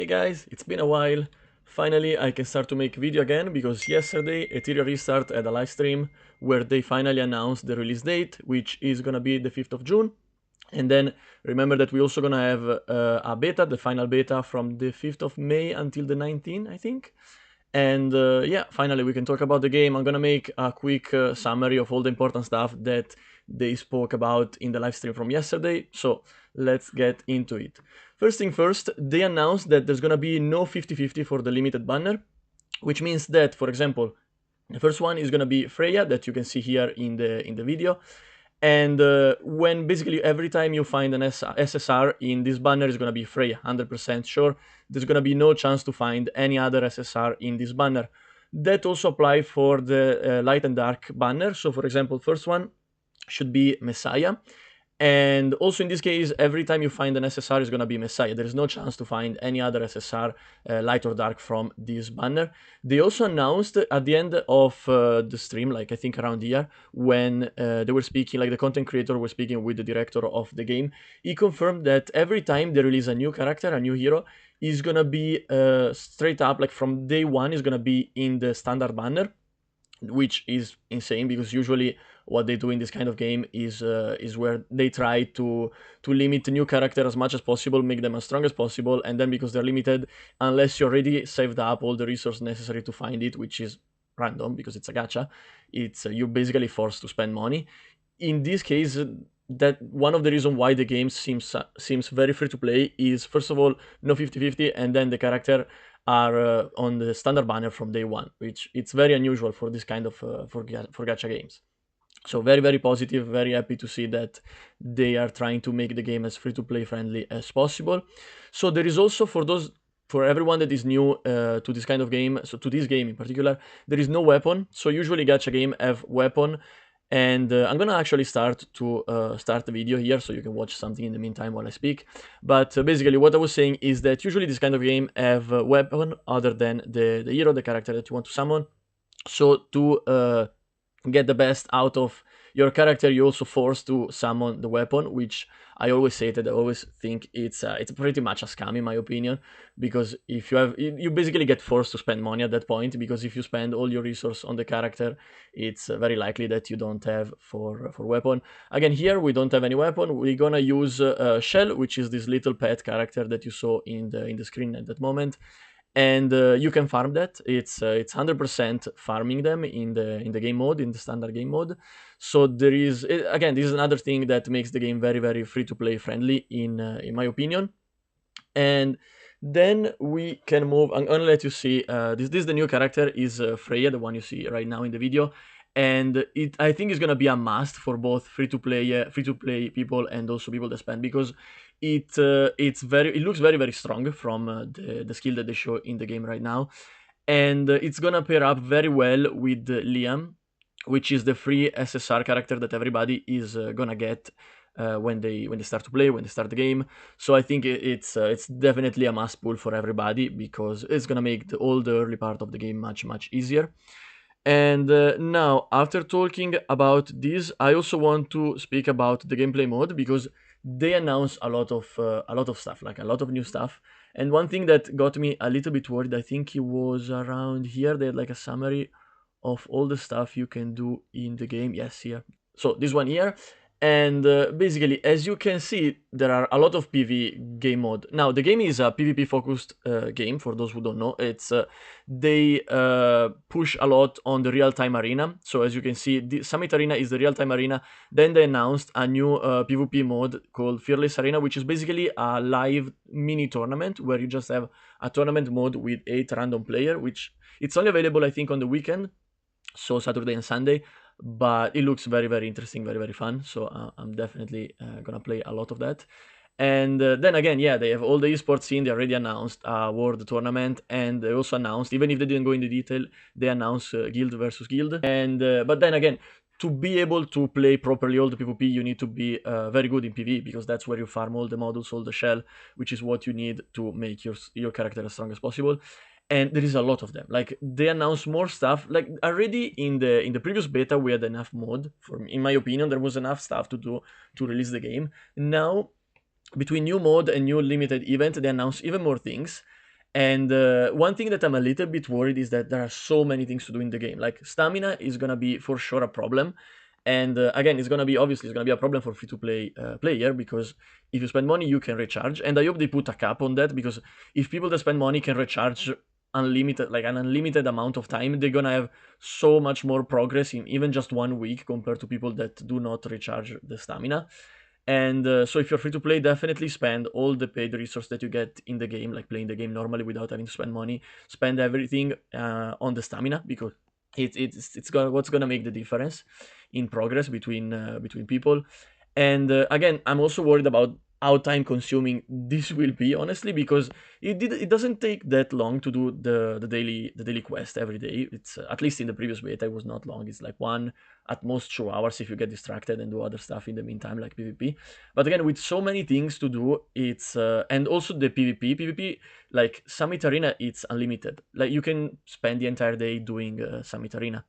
Hey guys, it's been a while. Finally, I can start to make video again because yesterday Etheria Restart had a live stream where they finally announced the release date, which is gonna be the 5th of June. And then remember that we're also gonna have a beta, the final beta from the 5th of May until the 19th, I think. And yeah, finally we can talk about the game. I'm gonna make a quick summary of all the important stuff that they spoke about in the live stream from yesterday. So let's get into it. First thing first, they announced that there's gonna be no 50-50 for the limited banner, which means that, for example, the first one is gonna be Freya, that you can see here in the video. And when basically every time you find an SSR in this banner is gonna be Freya, 100% sure. There's gonna be no chance to find any other SSR in this banner. That also applies for the light and dark banner. So for example, first one should be Messiah. And also in this case, every time you find an SSR is gonna be Messiah. There is no chance to find any other SSR, light or dark, from this banner. They also announced at the end of the stream, like I think around here, when they were speaking, like the content creator was speaking with the director of the game, he confirmed that every time they release a new character, a new hero, is gonna be straight up, like from day one, is gonna be in the standard banner, which is insane because usually what they do in this kind of game is where they try to limit the new character as much as possible, make them as strong as possible, and then because they're limited, unless you already saved up all the resources necessary to find it, which is random because it's a gacha, it's you're basically forced to spend money. In this case, that one of the reasons why the game seems very free to play is, first of all, no 50-50, and then the character are on the standard banner from day one, which it's very unusual for this kind of for gacha games. So very positive, very happy to see that they are trying to make the game as free to play friendly as possible. So there is also, for everyone that is new to this kind of game, so to this game in particular, there is no weapon. So usually gacha game have weapon, and I'm gonna actually start the video here so you can watch something in the meantime while I speak. But basically what I was saying is that usually this kind of game have a weapon other than the hero, the character that you want to summon. So to get the best out of your character, you're also forced to summon the weapon, which I always say that I always think it's pretty much a scam in my opinion, because if you basically get forced to spend money at that point, because if you spend all your resource on the character, it's very likely that you don't have for weapon. Again, here we don't have any weapon. We're gonna use Shell, which is this little pet character that you saw in the screen at that moment, and you can farm that. It's 100% farming them in the game mode, in the standard game mode. So there is, again, this is another thing that makes the game very free to play friendly in my opinion. And then we can move. I'm gonna let you see this is the new character, is Freya, the one you see right now in the video, and I think is gonna be a must for both free to play people and also people that spend, because it looks very strong from the skill that they show in the game right now, and it's gonna pair up very well with Liam, which is the free SSR character that everybody is gonna get when they start to play, when they start the game. So I think it's definitely a must pull for everybody, because it's gonna make all the early part of the game much easier. And now, after talking about this, I also want to speak about the gameplay mode, because they announced a lot of stuff, like a lot of new stuff. And one thing that got me a little bit worried, I think it was around here, they had like a summary of all the stuff you can do in the game. Yes, here. So this one here. And basically, as you can see, there are a lot of PvE game mode. Now, the game is a PvP focused game, for those who don't know. It's they push a lot on the real-time arena. So as you can see, the Summit Arena is the real-time arena. Then they announced a new PvP mode called Fearless Arena, which is basically a live mini tournament where you just have a tournament mode with 8 random players, which it's only available, I think, on the weekend, so Saturday and Sunday, but it looks very interesting, very fun. So I'm definitely gonna play a lot of that. And then again, yeah, they have all the esports scene. They already announced a world tournament, and they also announced, even if they didn't go into detail, they announced guild versus guild. And but then again, to be able to play properly all the PvP, you need to be very good in PvE, because that's where you farm all the modules, all the shell, which is what you need to make your character as strong as possible. And there is a lot of them. Like, they announced more stuff. Like, already in the previous beta, we had enough mod. In my opinion, there was enough stuff to do to release the game. Now, between new mod and new limited event, they announced even more things. And one thing that I'm a little bit worried is that there are so many things to do in the game. Like stamina is gonna be for sure a problem, and again, it's gonna be a problem for free-to-play player, because if you spend money, you can recharge. And I hope they put a cap on that, because if people that spend money can recharge an unlimited amount of time, they're gonna have so much more progress in even just 1 week compared to people that do not recharge the stamina. And so if you're free to play, definitely spend all the paid resource that you get in the game, like playing the game normally without having to spend money. Spend everything on the stamina, because what's gonna make the difference in progress between people. And again, I'm also worried about how time consuming this will be, honestly, because it doesn't take that long to do the daily quest every day. It's at least in the previous beta, it was not long. It's like 1 at most 2 hours if you get distracted and do other stuff in the meantime, like PvP. But again, with so many things to do, it's and also the PvP, like Summit Arena, it's unlimited. Like you can spend the entire day doing Summit Arena.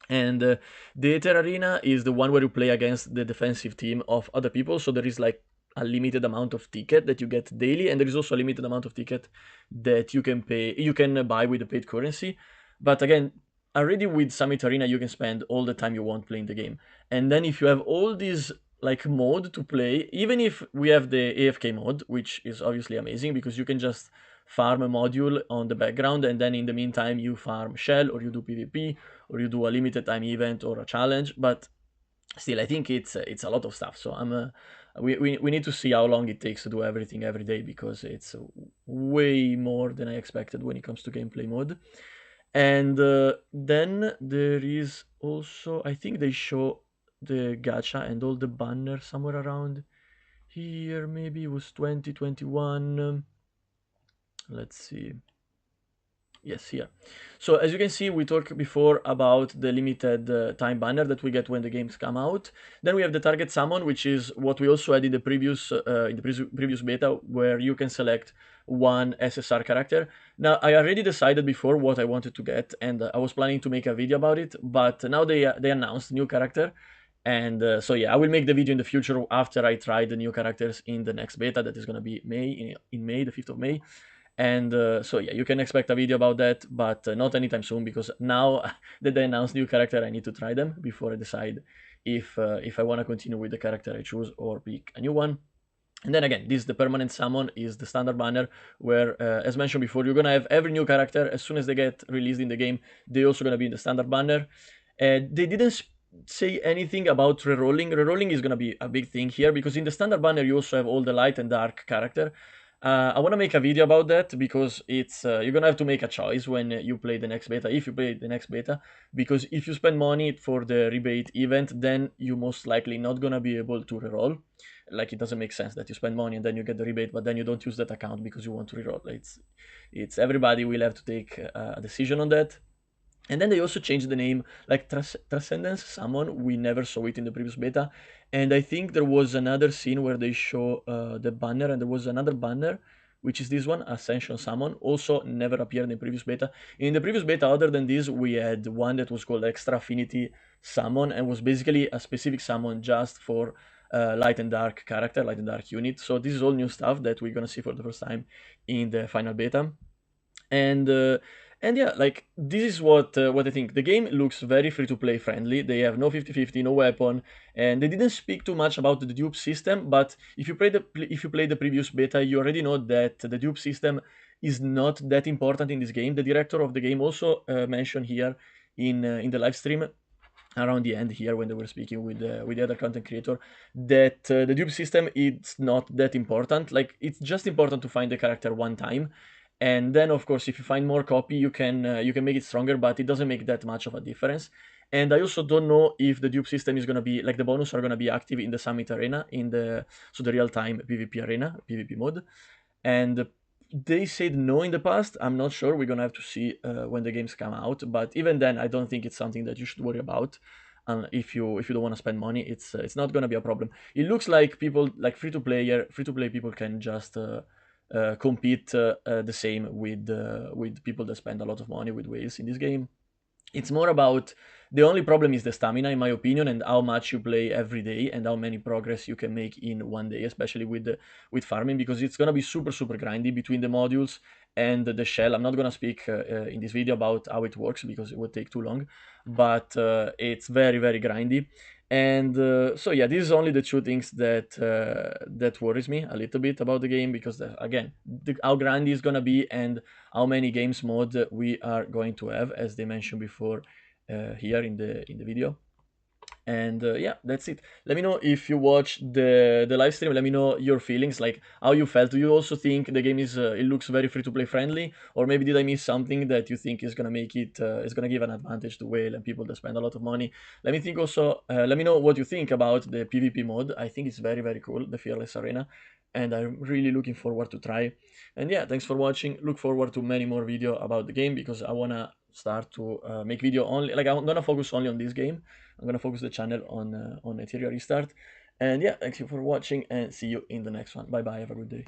And the Ether Arena is the one where you play against the defensive team of other people. So there is like a limited amount of ticket that you get daily, and there is also a limited amount of ticket that you can buy with the paid currency. But again, already with Summit Arena, you can spend all the time you want playing the game. And then if you have all these like mode to play, even if we have the AFK mode, which is obviously amazing because you can just farm a module on the background, and then in the meantime you farm shell or you do PvP or you do a limited time event or a challenge. But still, I think it's a lot of stuff. So we need to see how long it takes to do everything every day, because it's way more than I expected when it comes to gameplay mode. And then there is also, I think they show the gacha and all the banners somewhere around here. Maybe it was 2021. Let's see. Yes, here. So as you can see, we talked before about the limited time banner that we get when the games come out. Then we have the target summon, which is what we also had in the previous beta, where you can select one SSR character. Now, I already decided before what I wanted to get, and I was planning to make a video about it, but now they announced new character. And so yeah, I will make the video in the future after I try the new characters in the next beta that is going to be in May, the 5th of May. And so yeah, you can expect a video about that, but not anytime soon, because now that they announced new character, I need to try them before I decide if I want to continue with the character I choose or pick a new one. And then again, the permanent summon is the standard banner, where, as mentioned before, you're gonna have every new character as soon as they get released in the game. They're also gonna be in the standard banner. They didn't say anything about rerolling. Rerolling is gonna be a big thing here, because in the standard banner you also have all the light and dark character. I want to make a video about that, because it's you're gonna have to make a choice when you play the next beta, if you play the next beta, because if you spend money for the rebate event, then you most likely not gonna be able to reroll. Like, it doesn't make sense that you spend money and then you get the rebate, but then you don't use that account because you want to reroll. It's everybody will have to take a decision on that. And then they also changed the name, like Transcendence Summon. We never saw it in the previous beta. And I think there was another scene where they show the banner, and there was another banner, which is this one, Ascension Summon, also never appeared in the previous beta. In the previous beta, other than this, we had one that was called Extra Affinity Summon, and was basically a specific summon just for light and dark character, light and dark unit. So this is all new stuff that we're gonna see for the first time in the final beta. And yeah, like, this is what I think. The game looks very free-to-play friendly. They have no 50/50, no weapon, and they didn't speak too much about the dupe system. But if you play the previous beta, you already know that the dupe system is not that important in this game. The director of the game also mentioned here in the live stream around the end here, when they were speaking with the other content creator, that the dupe system is not that important. Like, it's just important to find the character one time, and then of course if you find more copy, you can make it stronger, but it doesn't make that much of a difference. And I also don't know if the dupe system is gonna be, like, the bonus are gonna be active in the Summit Arena, the real-time PvP arena, PvP mode. And they said no in the past. I'm not sure. We're gonna have to see when the games come out. But even then, I don't think it's something that you should worry about. If you don't want to spend money, it's not gonna be a problem. It looks like people, like free to play people, can just compete the same with people that spend a lot of money with whales in this game. It's more about, the only problem is the stamina, in my opinion, and how much you play every day and how many progress you can make in one day, especially with farming, because it's gonna be super grindy between the modules and the shell. I'm not gonna speak in this video about how it works because it would take too long, but it's very, very grindy. And so yeah, this is only the two things that worries me a little bit about the game, because again, how grindy is gonna be and how many games mode we are going to have, as they mentioned before here in the video. And yeah, that's it. Let me know if you watch the live stream. Let me know your feelings, like how you felt. Do you also think the game is it looks very free to play friendly, or maybe did I miss something that you think is gonna make it is gonna give an advantage to whale and people that spend a lot of money? Let me think also. Let me know what you think about the PvP mode. I think it's very, very cool, the Fearless Arena, and I'm really looking forward to try. And yeah, thanks for watching. Look forward to many more video about the game, because I wanna start to make video only, like I'm gonna focus only on this game. I'm gonna focus the channel on Etheria Restart. And yeah, thanks you for watching, and see you in the next one. Bye bye, have a good day.